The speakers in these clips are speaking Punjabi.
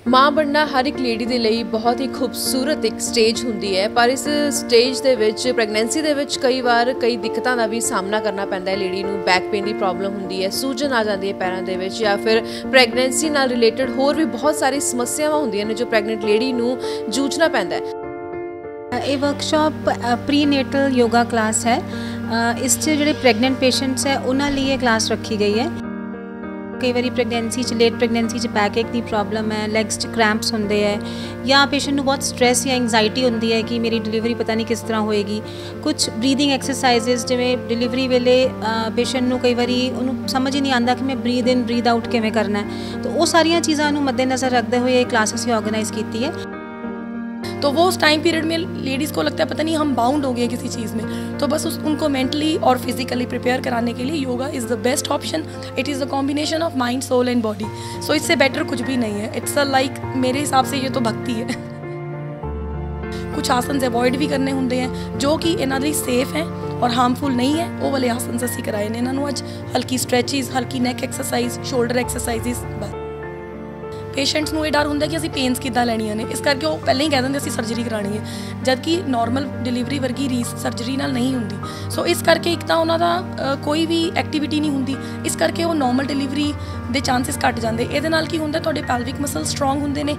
माँ बनना हर एक लेडी ਦੇ ਲਈ बहुत ही खूबसूरत एक स्टेज ਹੁੰਦੀ है पर इस स्टेज ਦੇ ਵਿੱਚ ਪ੍ਰੈਗਨੈਂਸੀ ਦੇ ਵਿੱਚ ਕਈ ਵਾਰ ਕਈ ਦਿੱਕਤਾਂ ਦਾ ਵੀ ਸਾਹਮਣਾ ਕਰਨਾ ਪੈਂਦਾ ਹੈ ਲੇਡੀ ਨੂੰ ਬੈਕ ਪੇਨ ਦੀ ਪ੍ਰੋਬਲਮ ਹੁੰਦੀ ਹੈ ਸੂਜਨ ਆ ਜਾਂਦੀ ਹੈ ਪੈਰਾਂ ਦੇ ਵਿੱਚ ਜਾਂ ਫਿਰ ਪ੍ਰੈਗਨੈਂਸੀ ਨਾਲ ਰਿਲੇਟਡ ਹੋਰ ਵੀ ਬਹੁਤ ਸਾਰੀ ਸਮੱਸਿਆਵਾਂ ਹੁੰਦੀਆਂ ਨੇ ਜੋ ਪ੍ਰੈਗਨੈਂਟ ਲੇਡੀ ਨੂੰ ਜੂਝਣਾ ਪੈਂਦਾ ਹੈ। ये वर्कशॉप प्रीनेटल योगा क्लास है। इस ਜਿਹੜੇ ਪ੍ਰੈਗਨੈਂਟ ਪੇਸ਼ੈਂਟਸ है उन्होंने लिए क्लास रखी गई है। कई बार प्रैगनेंसी लेट प्रैगनेंसी बैक एक की प्रॉब्लम है, लैग्स क्रैंप्स होंगे है या पेशेंट को बहुत स्ट्रैस या एंगजाइटी होंगी है कि मेरी डिलीवरी पता नहीं किस तरह होएगी। कुछ ब्रीदिंग एक्सरसाइजेज जिमें डिलीवरी वेले पेशेंट को कई बार उन्होंने समझ ही नहीं आता कि मैं ब्रीद इन ब्रीद आउट किमें करना है, तो वो सारिया चीज़ों मद्देनज़र रखते हुए क्लास असीं ऑर्गेनाइज की है। तो वो उस टाइम पीरियड में लेडीज़ को लगता है पता नहीं हम बाउंड हो गए किसी चीज़ में, तो बस उनको मेंटली और फिजिकली प्रिपेयर कराने के लिए yoga is the best option. It is the combination of mind soul and body, so इससे बेटर कुछ भी नहीं है। इट्स अ लाइक मेरे हिसाब से ये तो भक्ति है। कुछ आसन अवॉइड भी करने होंगे हैं जो कि इन्हां लई सेफ हैं और हार्मफुल नहीं है, वो वाले आसन असीं कराए ने इन्हां नूं अज। हल्की स्ट्रैचिज, हल्की नैक एक्सरसाइज, शोल्डर एक्सरसाइजिज। पेशेंट्स ਨੂੰ ਇਹ ਡਰ ਹੁੰਦਾ ਕਿ ਅਸੀਂ ਪੇਨਸ ਕਿੱਦਾਂ ਲੈਣੀਆਂ ਨੇ, ਇਸ ਕਰਕੇ ਉਹ ਪਹਿਲਾਂ ਹੀ ਕਹਿ ਦਿੰਦੇ ਅਸੀਂ ਸਰਜਰੀ ਕਰਾਣੀ ਹੈ, ਜਦ ਕਿ ਨਾਰਮਲ ਡਿਲੀਵਰੀ ਵਰਗੀ ਰੀਸ ਸਰਜਰੀ ਨਾਲ ਨਹੀਂ ਹੁੰਦੀ। ਸੋ ਇਸ ਕਰਕੇ ਇੱਕ ਤਾਂ ਉਹਨਾਂ ਦਾ ਕੋਈ ਵੀ ਐਕਟੀਵਿਟੀ ਨਹੀਂ ਹੁੰਦੀ, ਇਸ ਕਰਕੇ ਉਹ ਨਾਰਮਲ ਡਿਲੀਵਰੀ ਦੇ ਚਾਂਸਸ ਘੱਟ ਜਾਂਦੇ। ਇਹਦੇ ਨਾਲ ਕੀ ਹੁੰਦਾ, ਤੁਹਾਡੇ ਪੈਲਵਿਕ ਮਸਲ ਸਟਰੋਂਗ ਹੁੰਦੇ ਨੇ,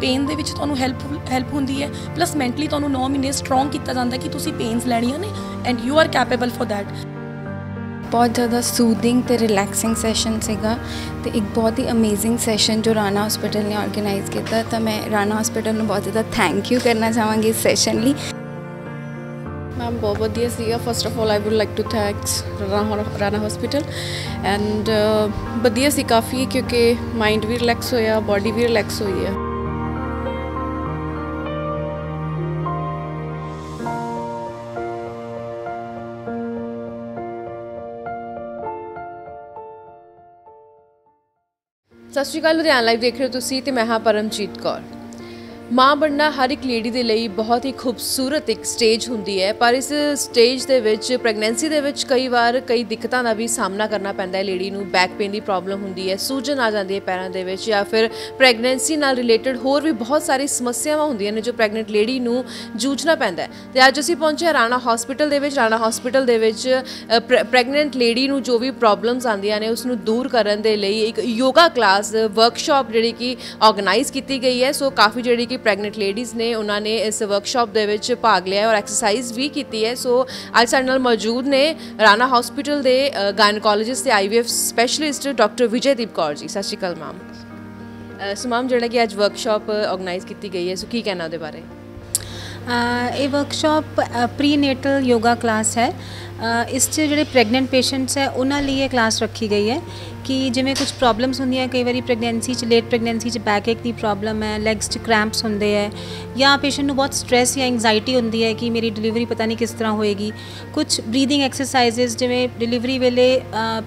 ਪੇਨ ਦੇ ਵਿੱਚ ਤੁਹਾਨੂੰ ਹੈਲਪ ਹੁੰਦੀ ਹੈ, ਪਲੱਸ ਮੈਂਟਲੀ ਤੁਹਾਨੂੰ 9 ਮਹੀਨੇ ਸਟਰੋਂਗ ਕੀਤਾ ਜਾਂਦਾ ਕਿ ਤੁਸੀਂ ਪੇਨਸ ਲੈਣੀਆਂ ਨੇ and you are capable for that. बहुत ज़्यादा सूदिंग तो रिलैक्सिंग सैशन सीगा, तो एक बहुत ही अमेजिंग सैशन जो राणा हॉस्पिटल ने ऑर्गेनाइज़ किया, तो मैं राणा हॉस्पिटल में बहुत ज़्यादा थैंक यू करना चाहूँगी इस सैशन ली। मैम बहुत वधिया सीगा। First of all I would like to thanks Rana hospital and वधिया सी काफ़ी, क्योंकि माइंड भी रिलैक्स होया, बॉडी भी रिलैक्स हुई है। सत श्री अकाल, लुधियाना लाइव देख रहे हो तुसी ते मैं हाँ परमजीत कौर। माँ बनना हर एक लेडी ਦੇ ਲਈ बहुत ही खूबसूरत एक स्टेज ਹੁੰਦੀ है पर इस स्टेज ਦੇ ਵਿੱਚ ਪ੍ਰੈਗਨੈਂਸੀ ਦੇ ਵਿੱਚ ਕਈ ਵਾਰ ਕਈ ਦਿੱਕਤਾਂ ਦਾ ਵੀ ਸਾਹਮਣਾ ਕਰਨਾ ਪੈਂਦਾ ਹੈ ਲੇਡੀ ਨੂੰ ਬੈਕ ਪੇਨ ਦੀ ਪ੍ਰੋਬਲਮ ਹੁੰਦੀ ਹੈ, ਸੂਜਨ ਆ ਜਾਂਦੀ ਹੈ ਪੈਰਾਂ ਦੇ ਵਿੱਚ ਜਾਂ ਫਿਰ ਪ੍ਰੈਗਨੈਂਸੀ ਨਾਲ ਰਿਲੇਟਡ ਹੋਰ ਵੀ ਬਹੁਤ ਸਾਰੀ ਸਮੱਸਿਆਵਾਂ ਹੁੰਦੀਆਂ ਨੇ ਜੋ ਪ੍ਰੈਗਨੈਂਟ ਲੇਡੀ ਨੂੰ ਜੂਝਣਾ ਪੈਂਦਾ ਹੈ। ਤੇ ਅੱਜ ਅਸੀਂ ਪਹੁੰਚੇ ਹਾਂ ਰਾਣਾ ਹਸਪੀਟਲ ਦੇ ਵਿੱਚ। ਰਾਣਾ ਹਸਪੀਟਲ ਦੇ ਵਿੱਚ ਪ੍ਰੈਗਨੈਂਟ ਲੇਡੀ ਨੂੰ ਜੋ ਵੀ ਪ੍ਰੋਬਲਮਸ ਆਉਂਦੀਆਂ ਨੇ ਉਸ ਨੂੰ ਦੂਰ ਕਰਨ ਦੇ ਲਈ ਇੱਕ ਯੋਗਾ ਕਲਾਸ ਵਰਕਸ਼ਾਪ ਜਿਹੜੀ ਕਿ ਆਰਗੇਨਾਈਜ਼ ਕੀਤੀ ਗਈ ਹੈ। ਸੋ ਕਾਫੀ ਜਿਹੜੀ कि ਪ੍ਰੈਗਨੈਂਟ ਲੇਡੀਜ਼ ਨੇ ਉਹਨਾਂ ਨੇ ਇਸ ਵਰਕਸ਼ਾਪ ਦੇ ਵਿੱਚ ਭਾਗ ਲਿਆ ਔਰ ਐਕਸਰਸਾਈਜ਼ ਵੀ ਕੀਤੀ ਹੈ। ਸੋ ਅੱਜ ਸਾਡੇ ਨਾਲ ਮੌਜੂਦ ਨੇ ਰਾਣਾ ਹਸਪੀਟਲ ਦੇ ਗਾਇਨਕੋਲੋਜਿਸਟ ਤੇ IVF specialist doctor ਵਿਜੇਦੀਪ Kaur ji. ਸਤਿ ਸ਼੍ਰੀ ਅਕਾਲ ਮੈਮ। ਸੋ ਮੈਮ ਜਿਹੜਾ ਕਿ ਅੱਜ ਵਰਕਸ਼ਾਪ ਆਰਗੇਨਾਈਜ਼ ਕੀਤੀ ਗਈ ਹੈ, ਸੋ ਕੀ ਕਹਿਣਾ ਉਹਦੇ ਬਾਰੇ? ये वर्कशॉप प्रीनेटल योगा क्लास है। इस ਜਿਹੜੇ ਪ੍ਰੈਗਨੈਂਟ ਪੇਸ਼ੈਂਟਸ है उन्होंने लिए क्लास रखी गई है कि जिमें कुछ प्रॉब्लम्स होंगी है, कई बार प्रैगनेंसी लेट प्रैगनेंसी बैक एक की प्रॉब्लम है, लैग्स क्रैंप्स होंगे है या पेशेंट को बहुत स्ट्रैस या एंगजाइटी होंगी है कि मेरी डिलीवरी पता नहीं किस तरह होएगी। कुछ ब्रीदिंग एक्सरसाइजेज जिमें डिलीवरी वेले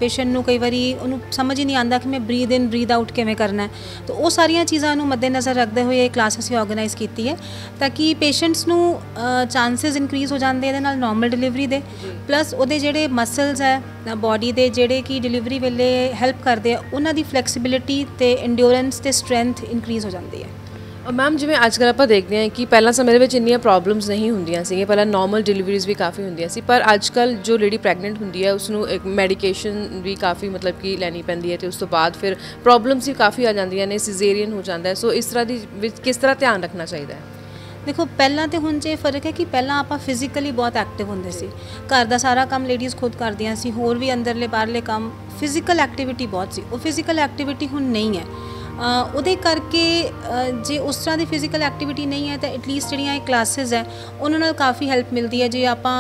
पेशेंट को कई बार उन्होंने समझ ही नहीं आता कि मैं ब्रीद इन ब्रीद आउट किमें करना है, तो वो सारिया चीज़ों मद्देनज़र रखते हुए क्लास असीं ऑर्गेनाइज की है ताकि पेशेंट्स नू चांसिस इनक्रीज़ हो जाते हैं नॉर्मल डिलीवरी दे, प्लस ਉਹਦੇ ਜਿਹੜੇ ਮਸਲਸ ਹੈ ਬੋਡੀ ਦੇ ਜਿਹੜੇ ਕਿ ਡਿਲੀਵਰੀ ਵੇਲੇ ਹੈਲਪ ਕਰਦੇ ਆ ਉਹਨਾਂ ਦੀ ਫਲੈਕਸੀਬਿਲਿਟੀ ਤੇ ਐਂਡਿਓਰੈਂਸ ਤੇ ਸਟਰੈਂਥ ਇਨਕਰੀਜ਼ ਹੋ ਜਾਂਦੀ ਹੈ। ਮੈਮ ਜਿਵੇਂ ਅੱਜ ਕੱਲ੍ਹ ਆਪਾਂ ਦੇਖਦੇ ਹਾਂ ਕਿ ਪਹਿਲਾਂ ਸਮੇਂ ਦੇ ਵਿੱਚ ਇੰਨੀਆਂ ਪ੍ਰੋਬਲਮਸ ਨਹੀਂ ਹੁੰਦੀਆਂ ਸੀਗੀਆਂ, ਪਹਿਲਾਂ ਨਾਰਮਲ ਡਿਲੀਵਰੀਜ਼ ਵੀ ਕਾਫੀ ਹੁੰਦੀਆਂ ਸੀ, ਪਰ ਅੱਜ ਕੱਲ੍ਹ ਜੋ ਲੇਡੀ ਪ੍ਰੈਗਨੈਂਟ ਹੁੰਦੀ ਹੈ ਉਸਨੂੰ ਇੱਕ ਮੈਡੀਕੇਸ਼ਨ ਵੀ ਕਾਫੀ ਮਤਲਬ ਕਿ ਲੈਣੀ ਪੈਂਦੀ ਹੈ ਤੇ ਉਸ ਤੋਂ ਬਾਅਦ ਫਿਰ ਪ੍ਰੋਬਲਮਸ ਵੀ ਕਾਫੀ ਆ ਜਾਂਦੀਆਂ ਨੇ, ਸਿਜ਼ੇਰੀਅਨ ਹੋ ਜਾਂਦਾ ਹੈ। ਸੋ ਇਸ ਤਰ੍ਹਾਂ ਦੀ ਵਿੱਚ ਕਿਸ ਤਰ੍ਹਾਂ ਧਿਆਨ ਰੱਖਣਾ ਚਾਹੀਦਾ ਹੈ? देखो पहला तो हुण जे फर्क है कि पहला आप फिजिकली बहुत एक्टिव होंगे सी, घर का सारा काम लेडीज़ खुद करदियां सी, होर भी अंदरले बाहरले काम फिजिकल एक्टिविटी बहुत सी, वो फिजिकल एक्टिविटी हुण नहीं है। ਉਹਦੇ ਕਰਕੇ ਜੇ ਉਸ ਤਰ੍ਹਾਂ ਦੀ ਫਿਜ਼ੀਕਲ ਐਕਟੀਵਿਟੀ ਨਹੀਂ ਹੈ ਤਾਂ ਐਟਲੀਸਟ ਜਿਹੜੀਆਂ ਇਹ ਕਲਾਸਿਸ ਹੈ ਉਹਨਾਂ ਨਾਲ ਕਾਫੀ ਹੈਲਪ ਮਿਲਦੀ ਹੈ। ਜੇ ਆਪਾਂ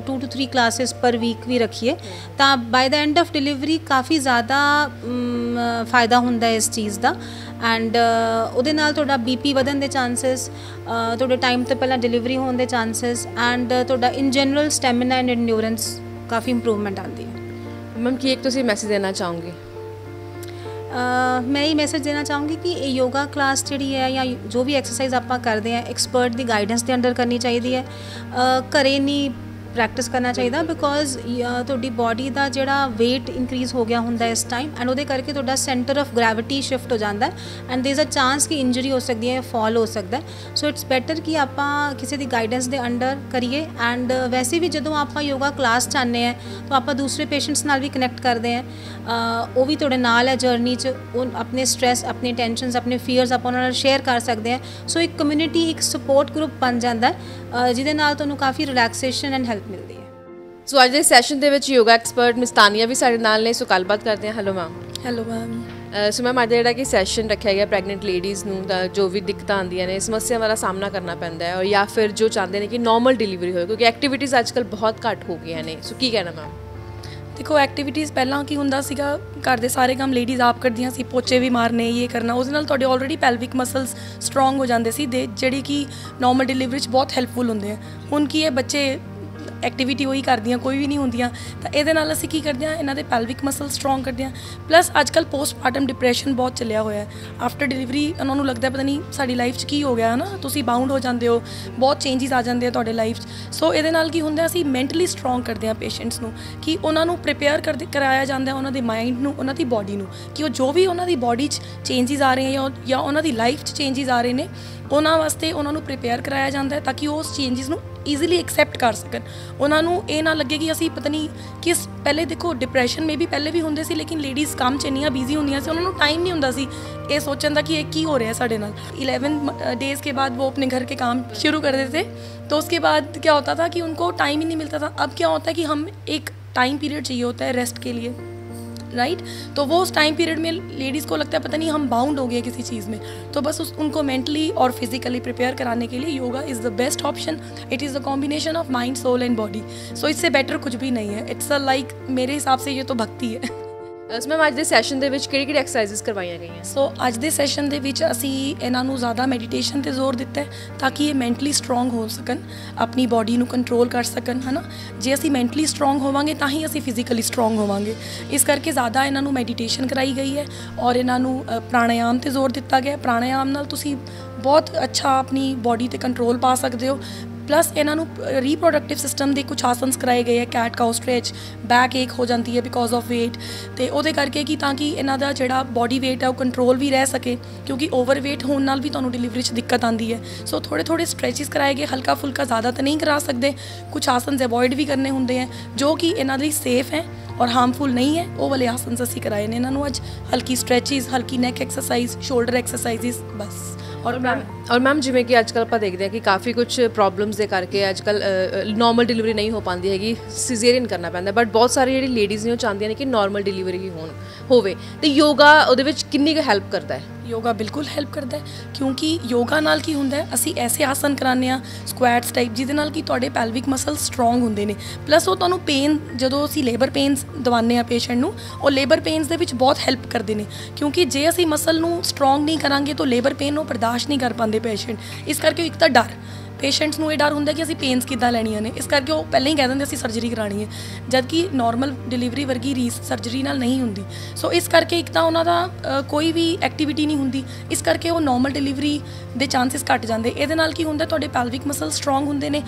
2 to 3 ਕਲਾਸਿਸ ਪਰ ਵੀਕ ਵੀ ਰੱਖੀਏ ਤਾਂ by the end of delivery ਕਾਫੀ ਜ਼ਿਆਦਾ ਫਾਇਦਾ ਹੁੰਦਾ ਇਸ ਚੀਜ਼ ਦਾ। ਐਂਡ ਉਹਦੇ ਨਾਲ ਤੁਹਾਡਾ BP ਵਧਣ ਦੇ ਚਾਂਸਿਸ, ਤੁਹਾਡੇ ਟਾਈਮ ਤੋਂ ਪਹਿਲਾਂ ਡਿਲੀਵਰੀ ਹੋਣ ਦੇ ਚਾਂਸਿਸ ਐਂਡ ਤੁਹਾਡਾ in general stamina and endurance ਕਾਫੀ ਇੰਪਰੂਵਮੈਂਟ ਆਉਂਦੀ ਹੈ। ਮੈਮ ਕੀ ਇੱਕ ਤੁਸੀਂ ਮੈਸੇਜ ਦੇਣਾ ਚਾਹੋਗੇ? मैं ये मैसेज देना चाहूँगी कि ये योगा क्लास जी है या जो भी एक्सरसाइज आप करते हैं एक्सपर्ट की गाइडेंस के अंडर करनी चाहिए है। घरे नहीं ਪ੍ਰੈਕਟਿਸ ਕਰਨਾ ਚਾਹੀਦਾ ਬਿਕੋਜ਼ ਤੁਹਾਡੀ ਬਾਡੀ ਦਾ ਜਿਹੜਾ weight increase ਹੋ ਗਿਆ ਹੁੰਦਾ ਇਸ ਟਾਈਮ ਐਂਡ ਉਹਦੇ ਕਰਕੇ ਤੁਹਾਡਾ ਸੈਂਟਰ ਆਫ ਗ੍ਰੈਵਿਟੀ ਸ਼ਿਫਟ ਹੋ ਜਾਂਦਾ and there is a chance ਕਿ ਇੰਜਰੀ ਹੋ ਸਕਦੀ ਹੈ, ਫਾਲ ਹੋ ਸਕਦਾ। ਸੋ ਇਟਸ ਬੈਟਰ ਕਿ ਆਪਾਂ ਕਿਸੇ ਦੀ ਗਾਈਡੈਂਸ ਦੇ ਅੰਡਰ ਕਰੀਏ ਐਂਡ ਵੈਸੇ ਵੀ ਜਦੋਂ ਆਪਾਂ ਯੋਗਾ ਕਲਾਸ 'ਚ ਆਉਂਦੇ ਹਾਂ ਤਾਂ ਆਪਾਂ ਦੂਸਰੇ ਪੇਸ਼ੈਂਟਸ ਨਾਲ ਵੀ ਕਨੈਕਟ ਕਰਦੇ ਹਾਂ, ਉਹ ਵੀ ਤੁਹਾਡੇ ਨਾਲ ਹੈ ਜਰਨੀ 'ਚ, ਉਹ ਆਪਣੇ ਸਟ੍ਰੈਸ, ਆਪਣੇ ਟੈਨਸ਼ਨਸ, ਆਪਣੇ ਫੀਅਰਸ ਆਪਾਂ ਉਹਨਾਂ ਨਾਲ ਸ਼ੇਅਰ ਕਰ ਸਕਦੇ ਹਾਂ। ਸੋ ਇੱਕ ਕਮਿਊਨਿਟੀ, ਇੱਕ ਸਪੋਰਟ ਗਰੁੱਪ ਬਣ ਜਾਂਦਾ ਜਿਹਦੇ ਨਾਲ ਤੁਹਾਨੂੰ ਕਾਫੀ ਰਿਲੈਕਸੇਸ਼ਨ ਐਂਡ ਹੈਲਪ ਮਿਲਦੀ ਹੈ। ਸੋ ਅੱਜ ਦੇ ਸੈਸ਼ਨ ਦੇ ਵਿੱਚ ਯੋਗਾ ਐਕਸਪਰਟ ਮਿਸ ਤਾਨੀਆ ਵੀ ਸਾਡੇ ਨਾਲ ਨੇ, ਸੋ ਗੱਲਬਾਤ ਕਰਦੇ ਹਾਂ। Hello ma'am. Hello ma'am. So ma'am ਅੱਜ ਜਿਹੜਾ ਕਿ ਸੈਸ਼ਨ ਰੱਖਿਆ ਗਿਆ ਪ੍ਰੈਗਨੈਂਟ ਲੇਡੀਜ਼ ਨੂੰ ਤਾਂ ਜੋ ਵੀ ਦਿੱਕਤਾਂ ਆਉਂਦੀਆਂ ਨੇ, ਸਮੱਸਿਆਵਾਂ ਦਾ ਸਾਹਮਣਾ ਕਰਨਾ ਪੈਂਦਾ ਹੈ, ਔਰ ਜਾਂ ਫਿਰ ਜੋ ਚਾਹੁੰਦੇ ਨੇ ਕਿ ਨੋਰਮਲ ਡਿਲੀਵਰੀ ਹੋਏ, ਕਿਉਂਕਿ ਐਕਟੀਵਿਟੀਜ਼ ਅੱਜ ਕੱਲ੍ਹ ਬਹੁਤ ਘੱਟ ਹੋ ਗਈਆਂ ਨੇ, ਸੋ ਕੀ ਕਹਿਣਾ ਮੈਮ? ਦੇਖੋ ਐਕਟੀਵਿਟੀਜ਼ ਪਹਿਲਾਂ ਕੀ ਹੁੰਦਾ ਸੀਗਾ, ਘਰ ਦੇ ਸਾਰੇ ਕੰਮ ਲੇਡੀਜ਼ ਆਪ ਕਰਦੀਆਂ ਸੀ, ਪੋਚੇ ਵੀ ਮਾਰਨੇ, ਇਹ ਕਰਨਾ, ਉਹਦੇ ਨਾਲ ਤੁਹਾਡੇ ਆਲਰੇਡੀ ਪੈਲਵਿਕ ਮਸਲਸ ਸਟਰੋਂਗ ਹੋ ਜਾਂਦੇ ਸੀ ਜਿਹੜੇ ਕਿ ਨੋਰਮਲ ਡਿਲੀਵਰੀ 'ਚ ਬਹੁਤ ਹੈਲਪਫੁਲ ਹੁੰਦੇ ਆ। ਹੁਣ ਕੀ ਹੈ, ਬੱਚੇ ਐਕਟੀਵਿਟੀ ਉਹੀ ਕਰਦੀਆਂ, ਕੋਈ ਵੀ ਨਹੀਂ ਹੁੰਦੀਆਂ, ਤਾਂ ਇਹਦੇ ਨਾਲ ਅਸੀਂ ਕੀ ਕਰਦੇ ਹਾਂ, ਇਹਨਾਂ ਦੇ ਪੈਲਵਿਕ ਮਸਲ ਸਟਰੋਂਗ ਕਰਦੇ ਹਾਂ। ਪਲੱਸ ਅੱਜ ਕੱਲ੍ਹ ਪੋਸਟਮਾਰਟਮ ਡਿਪਰੈਸ਼ਨ ਬਹੁਤ ਚੱਲਿਆ ਹੋਇਆ ਹੈ। ਆਫਟਰ ਡਿਲੀਵਰੀ ਉਹਨਾਂ ਨੂੰ ਲੱਗਦਾ ਪਤਾ ਨਹੀਂ ਸਾਡੀ ਲਾਈਫ 'ਚ ਕੀ ਹੋ ਗਿਆ ਹੈ ਨਾ, ਤੁਸੀਂ ਬਾਊਂਡ ਹੋ ਜਾਂਦੇ ਹੋ, ਬਹੁਤ ਚੇਂਜਿਸ ਆ ਜਾਂਦੇ ਆ ਤੁਹਾਡੇ ਲਾਈਫ 'ਚ। ਸੋ ਇਹਦੇ ਨਾਲ ਕੀ ਹੁੰਦਾ, ਅਸੀਂ ਮੈਂਟਲੀ ਸਟਰੋਂਗ ਕਰਦੇ ਹਾਂ ਪੇਸ਼ੈਂਟਸ ਨੂੰ, ਕਿ ਉਹਨਾਂ ਨੂੰ ਪ੍ਰੀਪੇਅਰ ਕਰਾਇਆ ਜਾਂਦਾ ਉਹਨਾਂ ਦੇ ਮਾਈਂਡ ਨੂੰ, ਉਹਨਾਂ ਦੀ ਬਾਡੀ ਨੂੰ, ਕਿ ਉਹ ਜੋ ਵੀ ਉਹਨਾਂ ਦੀ ਬਾਡੀ 'ਚ ਚੇਂਜਿਸ ਆ ਰਹੇ ਹੈ ਜਾਂ ਉਹਨਾਂ ਦੀ ਲਾਈਫ 'ਚ ਚੇਂਜਿਸ ਆ ਰਹੇ ਨੇ, ਉਹਨਾਂ ਵਾਸਤੇ ਉਹਨਾਂ ਨੂੰ ਪ੍ਰੀਪੇਅਰ ਕਰਾਇਆ ਜਾਂਦਾ ਹੈ ਤਾਂ ਕਿ ਉਹ ਉਸ ਚੇਂਜਿਸ ਨੂੰ ਈਜ਼ੀਲੀ ਐਕਸੈਪਟ ਕਰ ਸਕਣ। ਉਹਨਾਂ ਨੂੰ ਇਹ ਨਾ ਲੱਗੇ ਕਿ ਅਸੀਂ ਪਤਾ ਨਹੀਂ ਕਿਸ, ਪਹਿਲੇ ਦੇਖੋ ਡਿਪਰੈਸ਼ਨ ਮੇ ਵੀ ਪਹਿਲੇ ਵੀ ਹੁੰਦੇ ਸੀ, ਲੇਕਿਨ ਲੇਡੀਜ਼ ਕੰਮ 'ਚ ਇੰਨੀਆਂ ਬਿਜ਼ੀ ਹੁੰਦੀਆਂ ਸੀ, ਉਹਨਾਂ ਨੂੰ ਟਾਈਮ नहीं ਹੁੰਦਾ ਸੀ ਇਹ सोचने का कि ये ਕੀ हो रहा है साढ़े नाल। 11 डेज़ के बाद वो अपने घर के काम शुरू कर देते थे, तो उसके बाद क्या होता था कि उनको टाइम ही नहीं मिलता था। अब क्या होता है कि हम एक टाइम पीरियड चाहिए होता है रेस्ट के लिए, राइट। तो वो उस टाइम पीरियड में लेडीज़ को लगता है पता नहीं हम बाउंड हो गए किसी चीज़ में, तो बस उनको मेंटली और फिजिकली प्रिपेयर कराने के लिए yoga is the best option. It is the combination of mind, soul and body. So इससे बेटर कुछ भी नहीं है। इट्स अ लाइक मेरे हिसाब से ये तो भक्ति है। मैम ਅੱਜ ਦੇ ਸੈਸ਼ਨ ਦੇ ਵਿੱਚ ਕਿਹੜੀ ਐਕਸਰਸਾਈਜ਼ਸ ਕਰਵਾਈਆਂ ਗਈਆਂ? ਸੋ ਅੱਜ ਦੇ ਸੈਸ਼ਨ ਦੇ ਵਿੱਚ ਅਸੀਂ ਇਹਨਾਂ ਨੂੰ ਜ਼ਿਆਦਾ ਮੈਡੀਟੇਸ਼ਨ 'ਤੇ ਜ਼ੋਰ ਦਿੱਤਾ ਹੈ ਤਾਂ ਕਿ ਇਹ ਮੈਂਟਲੀ ਸਟਰੋਂਗ ਹੋ ਸਕਣ, ਆਪਣੀ ਬਾਡੀ ਨੂੰ ਕੰਟਰੋਲ ਕਰ ਸਕਣ, ਹੈ ਨਾ। ਜੇ ਅਸੀਂ ਮੈਂਟਲੀ ਸਟਰੋਂਗ ਹੋਵਾਂਗੇ ਤਾਂ ਹੀ ਅਸੀਂ ਫਿਜ਼ੀਕਲੀ ਸਟਰੋਂਗ ਹੋਵਾਂਗੇ। ਇਸ ਕਰਕੇ ਜ਼ਿਆਦਾ ਇਹਨਾਂ ਨੂੰ ਮੈਡੀਟੇਸ਼ਨ ਕਰਾਈ ਗਈ ਹੈ ਔਰ ਇਹਨਾਂ ਨੂੰ ਪ੍ਰਾਣਾਯਾਮ 'ਤੇ ਜ਼ੋਰ ਦਿੱਤਾ ਗਿਆ। ਪ੍ਰਾਣਾਯਾਮ ਨਾਲ ਤੁਸੀਂ ਬਹੁਤ ਅੱਛਾ ਆਪਣੀ ਬਾਡੀ 'ਤੇ ਕੰਟਰੋਲ ਪਾ ਸਕਦੇ ਹੋ। प्लस इन्हों रीप्रोडक्टिव सिस्टम के कुछ आसनस कराए गए हैं, कैट काउ स्ट्रैच, बैक एक हो जाती है बिकॉज ऑफ वेट, तो वो करके कि ताकि इन्हों का जोड़ा बॉडी वेट है वो कंट्रोल भी रह सके, क्योंकि ओवर वेट होने नाल भी तुहानूं डिलीवरी दिक्कत आती है। सो थोड़े थोड़े स्ट्रैचिज कराए गए, हल्का फुल्का ज़्यादा तो नहीं करा सकते, कुछ आसन अवॉइड भी करने होंगे हैं जो कि इन्हों लिए सेफ हैं और हार्मफुल नहीं है। वो वाले आसन असी कराए ने इन्हों अज, हल्की स्ट्रैचिज, हल्की नैक एक्सरसाइज, शोल्डर एक्सरसाइजिज बस। और मैम जिमें कि अजकल आप देखते हैं कि काफ़ी कुछ प्रॉब्लम्स के करके अजकल नॉर्मल डिलीवरी नहीं हो पाती हैगी, सिजेरियन करना पैंदा, बट बहुत सारी जी लेडीज़ ने वो चाहती ने कि नॉर्मल डिलीवरी ही होवे, तो योगा उहदे विच कितनी हेल्प करता है? योगा बिल्कुल हेल्प करता है, क्योंकि योगा नाल की हुंदा है असी ऐसे आसन कराने आ स्क्वैट्स टाइप जिहदे नाल कि तुहाडे पैल्विक मसल स्ट्रॉन्ग हुंदे ने। प्लस वो तुहानूं पेन जदों असी लेबर पेन्स दवाने आ पेशेंट नूं, और लेबर पेन्स दे विच बहुत हेल्प करते हैं, क्योंकि जे असी मसल नूं स्ट्रॉन्ग नहीं करांगे तो लेबर पेन नूं बर्दाश्त नहीं कर पाते पेशेंट। इस करके एक तो डर पेशेंट्स ਨੂੰ ਇਹ ਡਰ ਹੁੰਦਾ ਕਿ ਅਸੀਂ ਪੇਨਸ ਕਿੱਦਾਂ ਲੈਣੀਆਂ ਨੇ, ਇਸ ਕਰਕੇ ਉਹ ਪਹਿਲਾਂ ਹੀ ਕਹਿ ਦਿੰਦੇ ਅਸੀਂ ਸਰਜਰੀ ਕਰਾਣੀ ਹੈ, ਜਦ ਕਿ ਨਾਰਮਲ ਡਿਲੀਵਰੀ ਵਰਗੀ ਰੀਸ ਸਰਜਰੀ ਨਾਲ ਨਹੀਂ ਹੁੰਦੀ। ਸੋ ਇਸ ਕਰਕੇ ਇੱਕ ਤਾਂ ਉਹਨਾਂ ਦਾ ਕੋਈ ਵੀ ਐਕਟੀਵਿਟੀ ਨਹੀਂ ਹੁੰਦੀ, ਇਸ ਕਰਕੇ ਉਹ ਨਾਰਮਲ ਡਿਲੀਵਰੀ ਦੇ ਚਾਂਸਸ ਘੱਟ ਜਾਂਦੇ। ਇਹਦੇ ਨਾਲ ਕੀ ਹੁੰਦਾ, ਤੁਹਾਡੇ ਪੈਲਵਿਕ ਮਸਲ ਸਟਰੋਂਗ ਹੁੰਦੇ ਨੇ,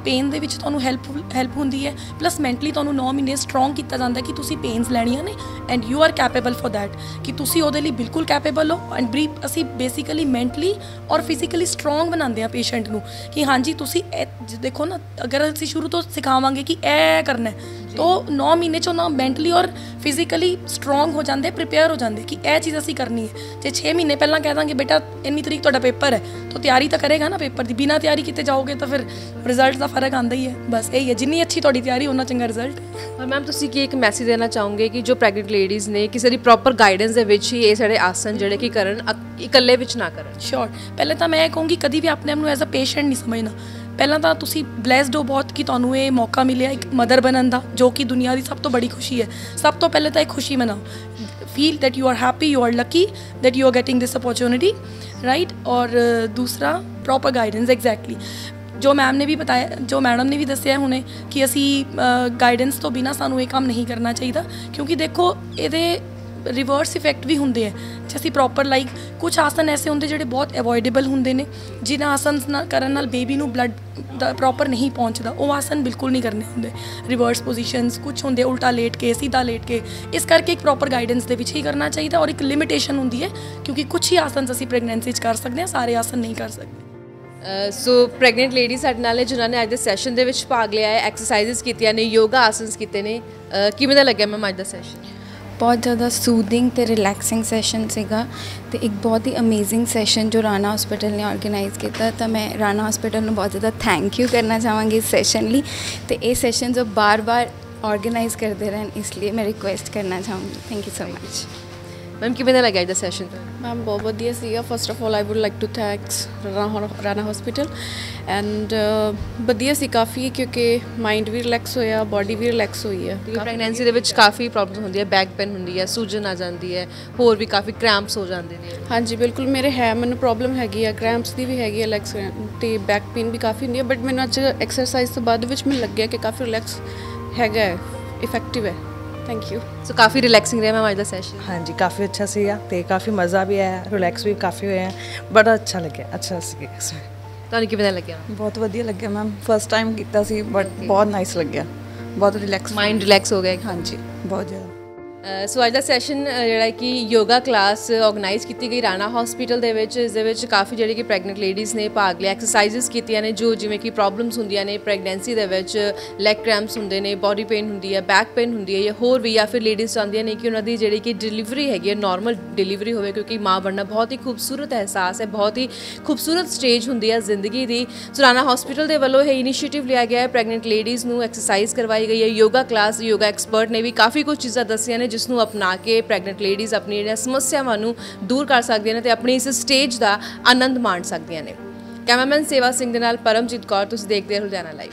ਪੇਨ ਦੇ ਵਿੱਚ ਤੁਹਾਨੂੰ ਹੈਲਪ ਹੁੰਦੀ ਹੈ, ਪਲੱਸ ਮੈਂਟਲੀ ਤੁਹਾਨੂੰ 9 ਮਹੀਨੇ ਸਟਰੋਂਗ ਕੀਤਾ ਜਾਂਦਾ ਕਿ ਤੁਸੀਂ ਪੇਨਸ ਲੈਣੀਆਂ ਨੇ and you are capable for that, ਕਿ ਤੁਸੀਂ ਉਹਦੇ ਲਈ ਬਿਲਕੁਲ ਕੈਪੇਬਲ ਹੋ। ਐਂਡ ਅਸੀਂ ਬੇਸਿਕਲੀ ਮੈਂਟਲੀ ਔਰ ਫਿਜ਼ੀਕਲੀ ਸਟਰੋਂਗ ਬਣਾਉਂਦੇ ਆ ਪੇਸ਼ੈਂਟ ਨੂੰ कि हाँ जी तुसी देखो ना, अगर असी शुरू तो सिखावांगे कि ए करना है तो 9 महीने चो ना मैंटली और फिजिकली स्ट्रॉन्ग हो जाते, प्रिपेयर हो जाते कि यह चीज़ असी करनी है। जे 6 महीने पहला कह देंगे बेटा इन्नी तरीक तुहाडा पेपर है, तो तैयारी तो करेगा ना पेपर की, बिना तैयारी किते जाओगे तो फिर रिजल्ट का फर्क आता ही है। बस यही है, जिन्नी अच्छी तुहाडी तैयारी उन्ना चंगा रिजल्ट। और मैम तुसी की एक मैसेज देना चाहोगे कि जो प्रैगनेंट लेडीज़ ने किसी की प्रॉपर गाइडेंस दे विच ही ये सारे आसन जिहड़े कि करन, इकल्ले विच ना करन? श्योर, पहले तो मैं कहूँगी कभी भी अपने आप नूं एज अ पेशेंट नहीं समझना। ਪਹਿਲਾਂ ਤਾਂ ਤੁਸੀਂ ਬਲੈਸਡ ਹੋ ਬਹੁਤ ਕਿ ਤੁਹਾਨੂੰ ਇਹ ਮੌਕਾ ਮਿਲਿਆ ਇੱਕ ਮਦਰ ਬਣਨ ਦਾ, ਜੋ ਕਿ ਦੁਨੀਆ ਦੀ ਸਭ ਤੋਂ ਬੜੀ ਖੁਸ਼ੀ ਹੈ। ਸਭ ਤੋਂ ਪਹਿਲੇ ਤਾਂ ਇੱਕ ਖੁਸ਼ੀ ਮਨਾਓ, feel that you are happy, you are lucky that you are getting this opportunity, right। और दूसरा प्रॉपर गाइडेंस, एग्जैक्टली जो मैम ने भी बताया, जो मैडम ने भी दसिया हुणे कि असी गाइडेंस तो बिना सानू ये काम नहीं करना चाहिए, क्योंकि देखो ये ਰਿਵਰਸ ਇਫੈਕਟ ਵੀ ਹੁੰਦੇ ਆ ਜੇ ਅਸੀਂ ਪ੍ਰੋਪਰ ਲਾਈਕ ਕੁਝ ਆਸਨ ਐਸੇ ਹੁੰਦੇ ਜਿਹੜੇ ਬਹੁਤ ਅਵੋਇਡੇਬਲ ਹੁੰਦੇ ਨੇ ਜਿਨ੍ਹਾਂ ਆਸਨ ਨਾਲ ਕਰਨ ਨਾਲ ਬੇਬੀ ਨੂੰ ਬਲੱਡ ਦਾ ਪ੍ਰੋਪਰ ਨਹੀਂ ਪਹੁੰਚਦਾ ਉਹ ਆਸਨ ਬਿਲਕੁਲ ਨਹੀਂ ਕਰਨੇ ਹੁੰਦੇ ਰਿਵਰਸ ਪੋਜੀਸ਼ਨਸ ਕੁਝ ਹੁੰਦੇ ਉਲਟਾ ਲੇਟ ਕੇ ਸਿੱਧਾ ਲੇਟ ਕੇ ਇਸ ਕਰਕੇ ਇੱਕ ਪ੍ਰੋਪਰ ਗਾਈਡੈਂਸ ਦੇ ਵਿੱਚ ਹੀ ਕਰਨਾ ਚਾਹੀਦਾ ਔਰ ਇੱਕ ਲਿਮਿਟੇਸ਼ਨ ਹੁੰਦੀ ਹੈ ਕਿਉਂਕਿ ਕੁਝ ਹੀ ਆਸਨ ਅਸੀਂ ਪ੍ਰੈਗਨੈਂਸੀ 'ਚ ਕਰ ਸਕਦੇ ਹਾਂ ਸਾਰੇ ਆਸਨ ਨਹੀਂ ਕਰ ਸਕਦੇ ਸੋ ਪ੍ਰੈਗਨੈਂਟ ਲੇਡੀ ਸਾਡੇ ਨਾਲ ਹੈ ਜਿਨ੍ਹਾਂ ਨੇ ਅੱਜ ਦੇ ਸੈਸ਼ਨ ਦੇ ਵਿੱਚ ਭਾਗ ਲਿਆ ਹੈ ਐਕਸਰਸਾਈਜ਼ਸ ਕੀਤੀਆਂ ਨੇ ਯੋਗਾ ਆਸਨਸ ਕੀਤੇ ਨੇ ਕਿਵੇਂ ਦਾ ਲੱਗਿਆ ਮੈਮ ਅੱਜ ਦਾ ਸੈਸ਼ਨ ਬਹੁਤ ਜ਼ਿਆਦਾ ਸੂਦਿੰਗ ਤੇ ਰਿਲੈਕਸਿੰਗ ਸੈਸ਼ਨ ਸੀਗਾ ਤੇ ਇੱਕ ਬਹੁਤ ਹੀ ਅਮੇਜ਼ਿੰਗ ਸੈਸ਼ਨ ਜੋ ਰਾਣਾ ਹਸਪੀਟਲ ਨੇ ਆਰਗੇਨਾਈਜ਼ ਕੀਤਾ ਤਾਂ ਮੈਂ ਰਾਣਾ ਹਸਪੀਟਲ ਨੂੰ ਬਹੁਤ ਜ਼ਿਆਦਾ ਥੈਂਕ ਯੂ ਕਰਨਾ ਚਾਹਾਂਗੀ ਇਸ ਸੈਸ਼ਨ ਲਈ ਤੇ ਇਹ ਸੈਸ਼ਨ ਜੋ ਬਾਰ-ਬਾਰ ਆਰਗੇਨਾਈਜ਼ ਕਰਦੇ ਰਹਿਣ ਇਸ ਲਈ ਮੈਂ ਰਿਕੁਐਸਟ ਕਰਨਾ ਚਾਹੂੰਗੀ thank you so much ma'am ਕਿਵੇਂ ਦਾ ਲੱਗਿਆ ਅੱਜ ਦਾ ਸੈਸ਼ਨ ਮੈਮ ਬਹੁਤ ਵਧੀਆ ਸੀਗਾ first of all I would like to thanks Rana hospital and ਵਧੀਆ ਸੀ ਕਾਫੀ ਕਿਉਂਕਿ ਮਾਈਂਡ ਵੀ ਰਿਲੈਕਸ ਹੋਇਆ ਬਾਡੀ ਵੀ ਰਿਲੈਕਸ ਹੋਈ ਹੈ ਪ੍ਰੈਗਨੈਂਸੀ ਦੇ ਵਿੱਚ ਕਾਫੀ ਪ੍ਰੋਬਲਮ ਹੁੰਦੀ ਹੈ ਬੈਕ ਪੇਨ ਹੁੰਦੀ ਹੈ ਸੂਜਨ ਆ ਜਾਂਦੀ ਹੈ ਹੋਰ ਵੀ ਕਾਫੀ ਕ੍ਰੈਂਪਸ ਹੋ ਜਾਂਦੇ ਨੇ ਹਾਂਜੀ ਬਿਲਕੁਲ ਮੈਨੂੰ ਪ੍ਰੋਬਲਮ ਹੈਗੀ ਆ ਕ੍ਰੈਂਪਸ ਦੀ ਵੀ ਹੈਗੀ ਹੈ ਲੈਗਸ ਤੇ ਬੈਕ ਪੇਨ ਵੀ ਕਾਫੀ ਹੁੰਦੀ ਹੈ ਬਟ ਮੈਨੂੰ ਅੱਜ ਐਕਸਰਸਾਈਜ਼ ਤੋਂ ਬਾਅਦ ਵਿੱਚ ਮੈਨੂੰ ਲੱਗਿਆ ਕਿ ਕਾਫੀ ਰਿਲੈਕਸ ਹੈਗਾ ਇਫੈਕਟਿਵ ਹੈ thank you so coffee relaxing ਰਿਹਾ ਮੈਮ ਅੱਜ ਦਾ ਸੈਸ਼ਨ ਹਾਂਜੀ ਕਾਫੀ ਅੱਛਾ ਸੀਗਾ ਤੇ ਕਾਫੀ ਮਜ਼ਾ ਵੀ ਆਇਆ ਰਿਲੈਕਸ ਵੀ ਕਾਫੀ ਹੋਇਆ ਬੜਾ ਅੱਛਾ ਲੱਗਿਆ ਅੱਛਾ ਸੀ ਤੁਹਾਨੂੰ ਕਿਵੇਂ ਦਾ ਲੱਗਿਆ ਬਹੁਤ ਵਧੀਆ ਲੱਗਿਆ ਮੈਮ ਫਸਟ ਟਾਈਮ ਕੀਤਾ ਸੀ ਬਟ ਬਹੁਤ ਨਾਈਸ ਲੱਗਿਆ ਬਹੁਤ ਰਿਲੈਕਸ ਮਾਈਂਡ ਰਿਲੈਕਸ ਹੋ ਗਿਆ ਹਾਂਜੀ ਬਹੁਤ ਜ਼ਿਆਦਾ ਸੋ ਅੱਜ ਦਾ ਸੈਸ਼ਨ ਜਿਹੜਾ ਕਿ ਯੋਗਾ ਕਲਾਸ ਆਰਗੇਨਾਈਜ਼ ਕੀਤੀ ਗਈ ਰਾਣਾ ਹਸਪੀਟਲ ਦੇ ਵਿੱਚ ਇਸ ਦੇ ਵਿੱਚ ਕਾਫੀ ਜਿਹੜੀ ਕਿ ਪ੍ਰੈਗਨੈਂਟ ਲੇਡੀਜ਼ ਨੇ ਭਾਗ ਲਿਆ ਐਕਸਰਸਾਈਜ਼ਸ ਕੀਤੀਆਂ ਨੇ ਜੋ ਜਿਵੇਂ ਕਿ ਪ੍ਰੋਬਲਮਸ ਹੁੰਦੀਆਂ ਨੇ ਪ੍ਰੈਗਨੈਂਸੀ ਦੇ ਵਿੱਚ ਲੈਗ ਕ੍ਰੈਂਪਸ ਹੁੰਦੇ ਨੇ ਬਾਡੀ ਪੇਨ ਹੁੰਦੀ ਹੈ ਬੈਕ ਪੇਨ ਹੁੰਦੀ ਹੈ ਜਾਂ ਹੋਰ ਵੀ ਜਾਂ ਫਿਰ ਲੇਡੀਜ਼ ਚਾਹੁੰਦੀਆਂ ਨੇ ਕਿ ਉਹਨਾਂ ਦੀ ਜਿਹੜੀ ਕਿ ਡਿਲੀਵਰੀ ਹੈਗੀ ਹੈ ਨਾਰਮਲ ਡਿਲੀਵਰੀ ਹੋਵੇ ਕਿਉਂਕਿ ਮਾਂ ਬਣਨਾ ਬਹੁਤ ਹੀ ਖੂਬਸੂਰਤ ਅਹਿਸਾਸ ਹੈ ਬਹੁਤ ਹੀ ਖੂਬਸੂਰਤ ਸਟੇਜ ਹੁੰਦੀ ਹੈ ਜ਼ਿੰਦਗੀ ਦੀ ਸੋ ਰਾਣਾ ਹਸਪੀਟਲ ਦੇ ਵੱਲੋਂ ਇਹ ਇਨੀਸ਼ੀਏਟਿਵ ਲਿਆ ਗਿਆ ਹੈ ਪ੍ਰੈਗਨੈਂਟ ਲੇਡੀਜ਼ ਨੂੰ ਐਕਸਰਸਾਈਜ਼ ਕਰਵਾਈ ਗਈ ਹੈ ਯੋਗਾ ਕਲਾਸ ਯੋਗਾ ਐਕਸਪਰਟ ਨੇ ਵੀ ਕਾਫੀ ਕੁਝ ਚੀਜ਼ਾਂ ਦੱਸੀਆਂ ਨੇ ਜਿਸ ਨੂੰ ਅਪਣਾ ਕੇ ਪ੍ਰੈਗਨੈਂਟ ਲੇਡੀਜ਼ ਆਪਣੀ ਜਿਹੜੀਆਂ ਸਮੱਸਿਆਵਾਂ ਨੂੰ ਦੂਰ ਕਰ ਸਕਦੀਆਂ ਨੇ ਤੇ ਆਪਣੀ ਇਸ ਸਟੇਜ ਦਾ ਆਨੰਦ ਮਾਣ ਸਕਦੀਆਂ ਨੇ ਕੈਮਰਾਮੈਨ ਸੇਵਾ ਸਿੰਘ ਦੇ ਨਾਲ ਪਰਮਜੀਤ ਕੌਰ ਤੁਸੀਂ ਦੇਖਦੇ ਹੋ ਲੁਧਿਆਣਾ ਲਾਈਵ